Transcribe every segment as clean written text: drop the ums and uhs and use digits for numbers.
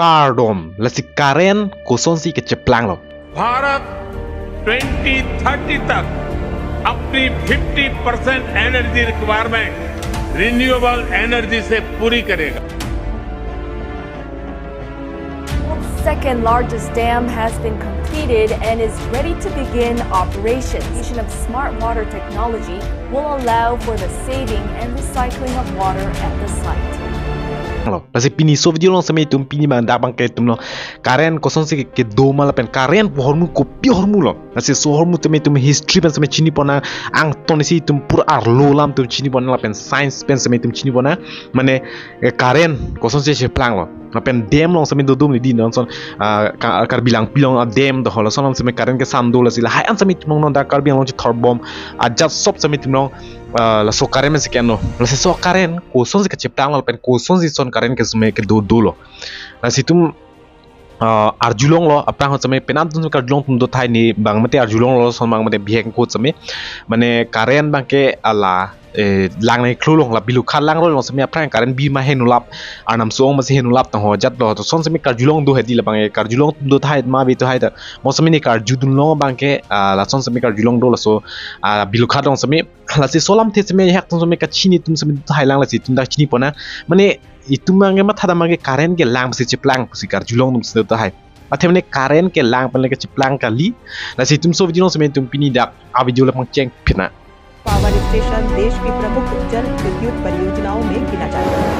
cardom lasi karen koson si ke ceplang lo Bharat 2030 तक अपनी 50% energy requirement renewable energy से पूरी करेगा। The second largest dam has been completed and is ready to begin operations. The use of smart water technology will allow for the saving and recycling of water at the site. Lasi pini so video long samay tum pini man dabang kay tum lo karen koson si ke doma la pen karen hormu ko pi hormu lo lasi so hormu tum history pen samay chini pona ang ton si tum pur arlo lam tum chini pona la pen science pen samay tum chini pona mane karen koson si che plang lo la pen dam long samay dodum ni din non son kar bilang pilong a dam do holo son samay karen ke sam do la sila hay an samay tum non da kar bilang long thor bom a jat sop samay tum long la so karen men sikeno la so karen koson si ke cheptang la pen koson si son karen ke samay ke do lo la situm arjulong lo apang ho samay penam tum karjulong tum do thai ni bang mate arjulong lo son bang mate bihek ko samay mane karen bang ke ala lang nei klulong la bilu khan lang ro lo samay apang karen bi ma henulap anam song ma se henulap ta ho jat lo to son samay karjulong do hedi la bang karjulong tum do thai ma bi to hai da mo samay ni karjudun lo bang ke la son samay karjulong do la so bilu khan dong samay la si solam the samay hek tum samay ka chini tum samay thai lang la si tum da chini pona mane itu mange ma thada mange karen ke lang si chiplang si karjulong tum se to hai athemne karen ke lang pan le ke chiplang kali la si tum so video samay tum pini dak a video la pang cheng phina power station देश की प्रमुख जल विद्युत परियोजनाओं में गिना जाता है।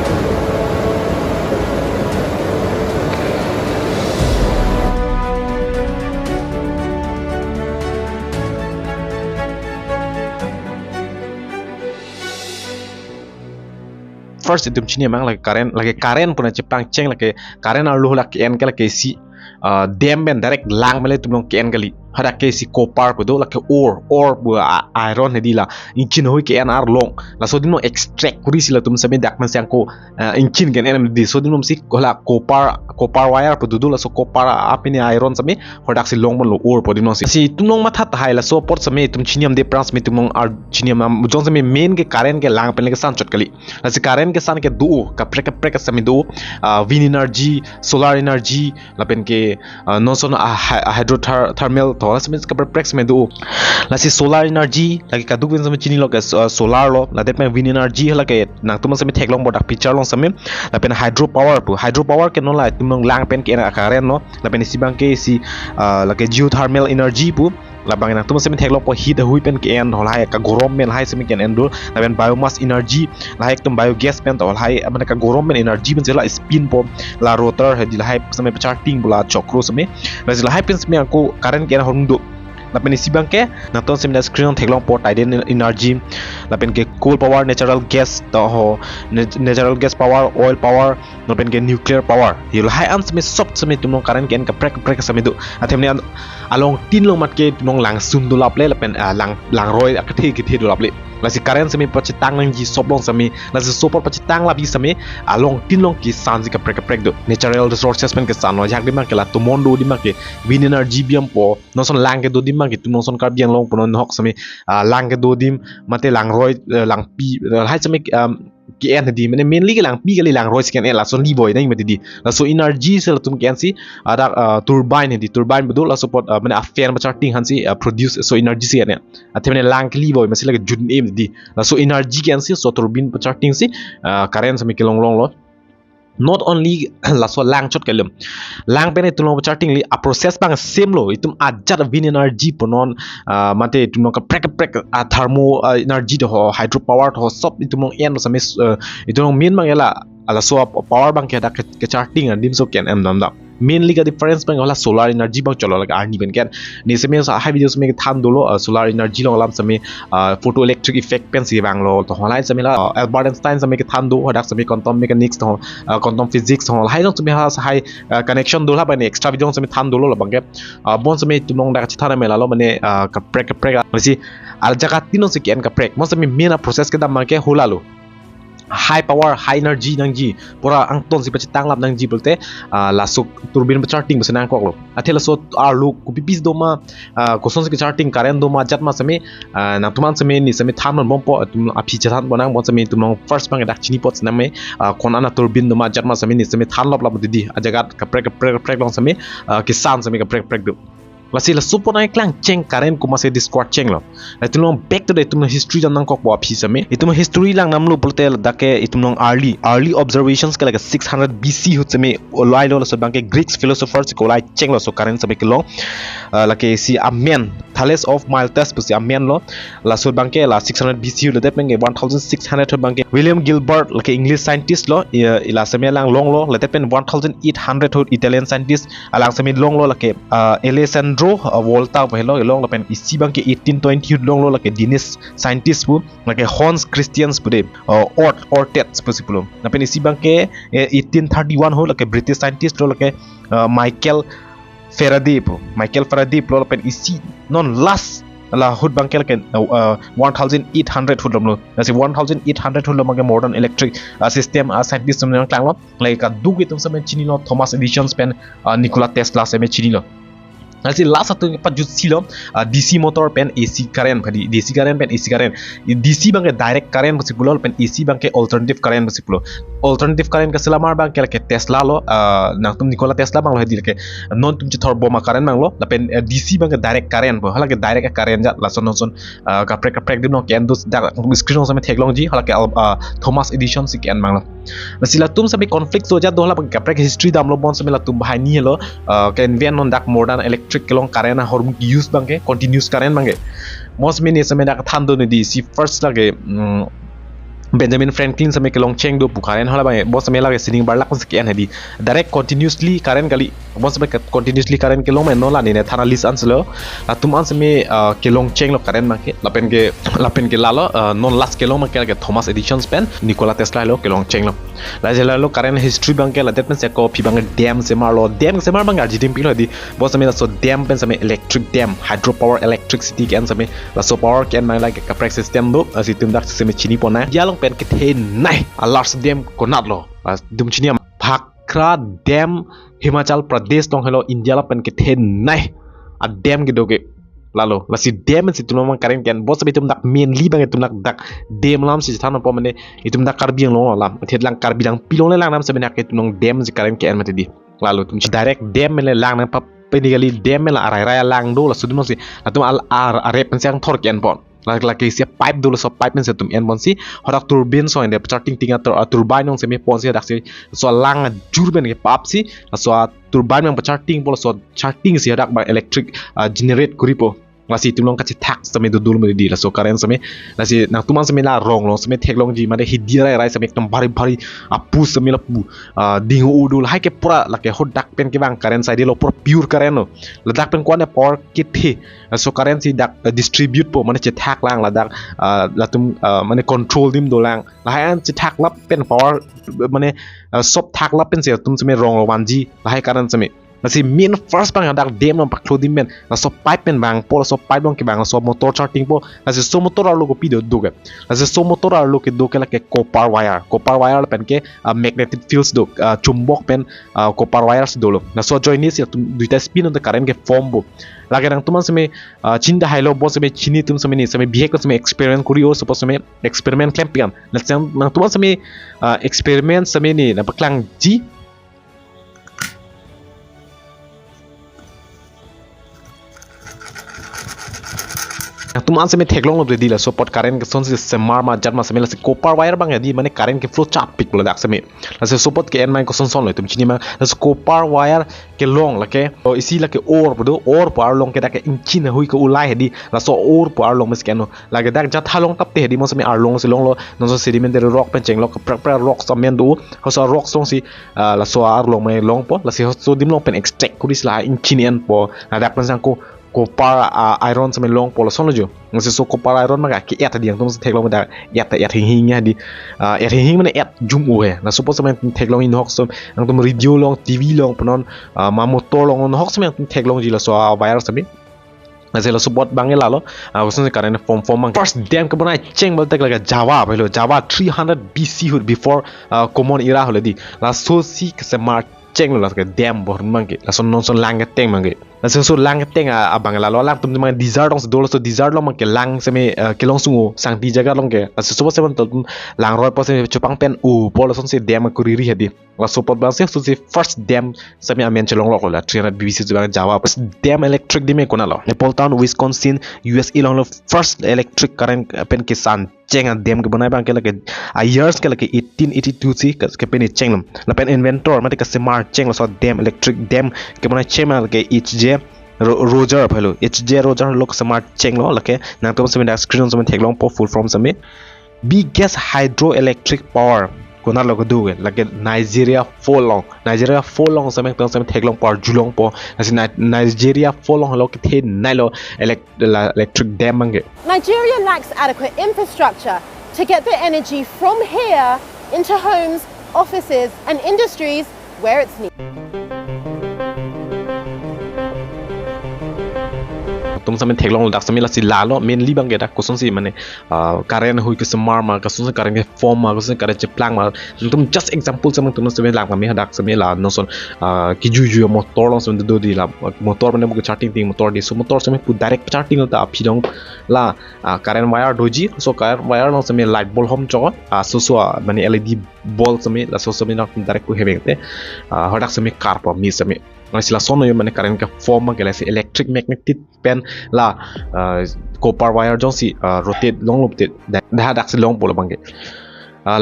first itu chini mang lagi karen puna chipang cheng lagi karen alu lagi en ke lagi si dam ben direct lang mele tum long ken kali hada ke si copper pudo lagi ore bu iron hedi la inchin hoi ke en ar long la so dino extract kuri sila tum sabe dak man sang ko inchin gen en di so dino si kola copper wire pudo la so copper apini iron sabe hodak si long mon lo ore pudo no si tum long matha ta hai la so port sabe tum chiniam de trans me tum long ar chiniam jon sabe main ke karen ke lang pen ke san chot kali la si karen ke san ke du ka prek sabe du wind energy solar energy la pen ke non son hydrothermal to sabe ka prek sabe du la si solar energy lagi ka du pen sabe chini lo ke solar lo la de pen wind energy la ke nang tum sabe thek long bodak picture long sabe la pen hydropower ke no la tum long lang pen ke na karen no la pen si bang ke si la ke geothermal energy pu la bang na tum sabe thek long po heat hui pen ke en hol hai ka gorom men hai sabe ken endur la pen biomass energy la hai tum biogas pen to hai amane ka gorom men energy pen la spin po la rotor hedi la hai sabe charting bula chokro sabe la hai pen sabe ko karen ke na hondu la pen si bang ke na ton sabe screen on thek long po tidal energy la pen ke coal power natural gas to ho natural gas power oil power la pen ke nuclear power yul hai an sabe sop sabe tum long karen ken ka prek sabe du athemne along tin long mat ke tum long lang sun du lap le la pen lang roi akthi du lap le la si karen sabe pachi tang lang ji sop long sabe la si sop pachi tang la bi sabe along tin long ki san ji ka prek du natural resources pen ke san no jak di ma ke la tumon do di ma ke wind energy biam po no son lang ke do di ma ke tum son kar biang long ponon hok sabe lang ke do dim mate lang roi lang pi hai sabe ki en di mane mainly ke lang pi ke lang roi sken la son li boy nai mate di la so energy sel tum ken si ada turbine di turbine bedul la support mane affair ma charting han si produce so energy si ne athemne lang ke li boy masila ke jun em di la so energy ken si so turbine pa charting si current sami ke long lo not only la so lang chot kelem lang pen itu long charting li a process bang same lo itum ajat wind energy ponon mate itum ka prek thermo energy to hydropower to sop itum long en sami itum long main bang ela ala so power bang ke da ke charting dim so ken em nam da mainly ka difference bang wala solar energy bang cholo la arni ben ken ni se me sa hai videos me tham dolo solar energy long lam sami photo electric effect pen si bang lo to holai sami la Albert Einstein sami ke tham do hodak sami quantum mechanics to quantum physics ho hai long sami ha hai connection do la bani extra video sami tham dolo la bang ke bon sami tumong da ka thana me la lo mane ka prek si al jaga tino se ken ka prek mo sami main process ke da ma ke holalo high power high energy nang ji pura ang ton si pachitang lap nang ji bolte la so turbine charting besenang kok lo athela so arlu kupipis doma koson si charting current doma jatma same na tuman same ni same thaman bompo tum api jatan bonang bon same tum first bang dak chini pot name kon ana turbine doma jatma same ni same than lop lap di ajagat ka prek long same kisan same ka prek do lasi la super naik lang ceng karen kuma se discord ceng lo itu long back to the itu history dan nang kok bawa pisa me itu history lang namlu bolte dake itu long early observations ke like 600 BC hut seme olai lo so bangke Greeks philosophers ko olai ceng lo so karen sebe ke long like si amen Thales of Miletus si amen lo la so bangke la 600 BC hut de penge 1600 hut bangke William Gilbert like English scientist lo ila seme lang long lo la de pen 1800 hut Italian scientist alang seme long lo like Alessandro Volta hello long lapen isi bang ke 1820 long lo like Danish scientist bu like Hans Christians bu de Ortet possible lapen isi bang ke 1831 ho like British scientist lo like Michael Faraday lo lapen isi non last la hud bang ke like 1800 hud lo nasi 1800 hud lo bang modern electric system scientist som klang lo like du gitu sama chini lo Thomas Edison pen Nikola Tesla sama chini lo Nasi last satu empat jut silom DC motor pen AC current padi DC current pen AC current DC bangke direct current possible pen AC bangke alternative current possible alternative current ke selamar bangke like Tesla lo nang tum Nikola Tesla bang lo hadi like non tum turbo ma current bang lo pen DC bangke direct current bo hala ke direct current jat la son ka prek dim no ken dus dak screen sama technology hala ke Thomas Edison si ken bang lo nasi la tum sabi conflict so jat do hala ka prek history dam lo bon sama la tum bahai ni lo ken ven non dak modern electric kelong karena hormuk use bangke continuous current bangke most mini sama dak thando ni di si first lage Benjamin Franklin sama kelong cheng do bukaren hala bang bos sama lage sitting bar lak sekian hadi direct continuously current kali bos sama continuously current kelong men nola ni ne thana list anslo atum an sama kelong cheng lo current bangke lapen ke lalo non last kelong bangke lage Thomas Edison pen Nikola Tesla lo kelong cheng lo la lo current history bangke la depen se ko pi bang dam semar bang arjidim pilo di bos sama so dam pen sama electric dam hydropower electricity kan sama la so power kan mai like ka prek system do asitum dak sama chini pona dialong pen ke the nai alas dam konat lo dum chini phakra dam Himachal Pradesh tong hello India la pen ke the nai a dam ge doge lalu lasi dam si tulong karen kan bos betum dak mainly bang etum dak dam lam si thana pomane itum dak karbiang lo lam thet lang karbidang pilong le lang nam sabena ke tulong dam si karen kan mate di lalu tum direct dam le lang na pap penigali dam la arai lang do la sudum si atum al are pensang thor ken pon laki sia pipe dulu so pipe men setum en bonsi hodak turbine so ende charting tinga turbine nong semi ponsi dak si so lang jurben ke pap si so turbine yang charting polo so charting si hodak ba electric generate kuripo lasi tulong kaci tax sami dudul me di la so karen sami lasi nang tuman sami la rong lo sami tek long ji made hidira rai sami ekdom bari apu sami la pu dingu udul hai ke pura la ke hodak pen ke bang karen sai di lo pura pure karen lo la dak pen kwane power kit he so karen si dak distribute po mane che tak lang la dak la tum mane control dim do lang la hai an che tak lap pen power mane sop tak lap pen se tum sami rong lo wanji la hai karen sami nasi min first bang dak dem no pak clothing men na so pipe men bang polo so pipe dong ke bang so motor charting po nasi so motor alo ko pido do ke nasi so motor alo ke do ke la ke copper wire pen ke magnetic fields do chumbok pen copper wires do lo na so join ni si duita spin on the current ke form bo lagi nang tuman seme cinta hilo bos seme chini tum seme ni seme vehicle seme experiment kuri o suppose seme experiment campaign nang tuman seme experiment seme ni na paklang ji tuman seme theklong lo di la support current ke son se semar ma jatma seme la se copper wire bang di mane current ke flow chap pik lo dak seme la se support ke en mai ko son son lo tum chini ma la se copper wire ke long la ke o isi la ke or par long ke dak inchi na hui ko ulai hedi la so or par long mes ke no la ke dak jat halong tap te hedi mo seme ar long se long lo no so sedimentary rock pen cheng lo pra rock samen do ho so rock song si la so ar long mai long po la se so dim long pen extract kuris la inchi ni en po la dak pen sang ko copper iron sama long polo sono jo ngase so copper iron maga ki et diang tum theklong da et hing ya di et hing mane et jum o he na suppose sama theklong in hox ang tum radio long tv long ponon ma motor long hox sama theklong ji la so virus sami Masih lo support banget lalu, khususnya karena form mang first dam ke mana ceng boleh lagi Java, belo Java 300 BC before common era hole di, la sosi ke smart ceng lo ke dam born mangke, la son non son langat teng mangke, la so langat teng abang lalu lang tum mang desert dong dolo so desert lo mangke lang seme kelong sungu sang di jaga long ke, la support semen tum lang roy pos cupang pen polo son se dam kuriri hadi, la support bang se so se first dam seme amen celong lo la 300 BC juga Java first dam electric di me kona lo. Town Wisconsin USA long lo first electric current pen ke san ceng dam ke banai bang ke lagi years ke lagi 1882 si ke pen ceng la pen inventor mati ke smart ceng lo so dam electric dam ke banai ceng ke HJ Roger phalo HJ Roger lo smart ceng lo lake nang to semen da screen semen theklong po full from semen biggest hydroelectric power kona lo do lake Nigeria folong semen to semen theklong power julong po asi Nigeria folong lo ke the nailo electric dam mangi. Nigeria lacks adequate infrastructure to get the energy from here into homes, offices and industries where it's needed. Tum semen theklong dak semen la si lalo mainly bang da koson si mane karen hui ke semar ma koson karen ke form ma koson karen jeplang ma tum just example semen tum semen lang ma me dak semen la no son ki juju motor long semen do di la motor mane bu charting ting motor di so motor semen pu direct charting ta phidong la karen wire doji so karen wire long semen light bulb hom cho so mane LED bulb semen la so semen direct ku hebeng te hodak semen car pa mi semen sila sono yo mane karen ka form ma galaxy electric magnetic pen la copper wire jong si rotate long loop te da dak si long polo bangke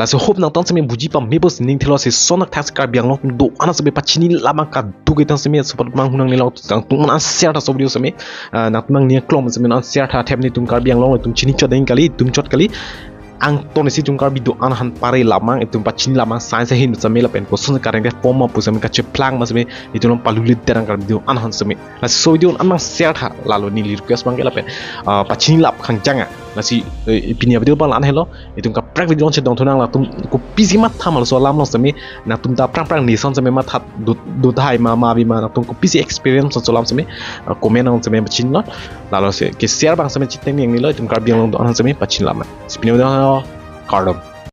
la so hope nang tang semen buji pa mebos ning thelo se sonak tax car biang long do ana sebe pachini lama ka du ke tang semen support mang hunang ni long tang tung an share ta sobrio semen nak mang ni klom semen an share tha thep ni tum car biang long tum chini chot ding kali tum chot kali ang to nisi jungkar bidu anahan pare lamang itu pacin lamang sains hin samela pen ko sun kareng ke forma pusam ka cheplang masme itu nom palulit terang kar bidu anahan same la so diun amang share tha lalu ni request bang kela pen pacin lap khang janga nasi pinia bidu bang an hello itu ka prak video che dong thunang la tum ko pisi mat thamal so lam no same na tum ta prang ni son same mat hat du thai ma bi ma tum ko pisi experience so lam same comment on same pacin lo lalu se ke share bang same chiteng ni lo tum kar biang long anahan same pacin lam pinia Cardom.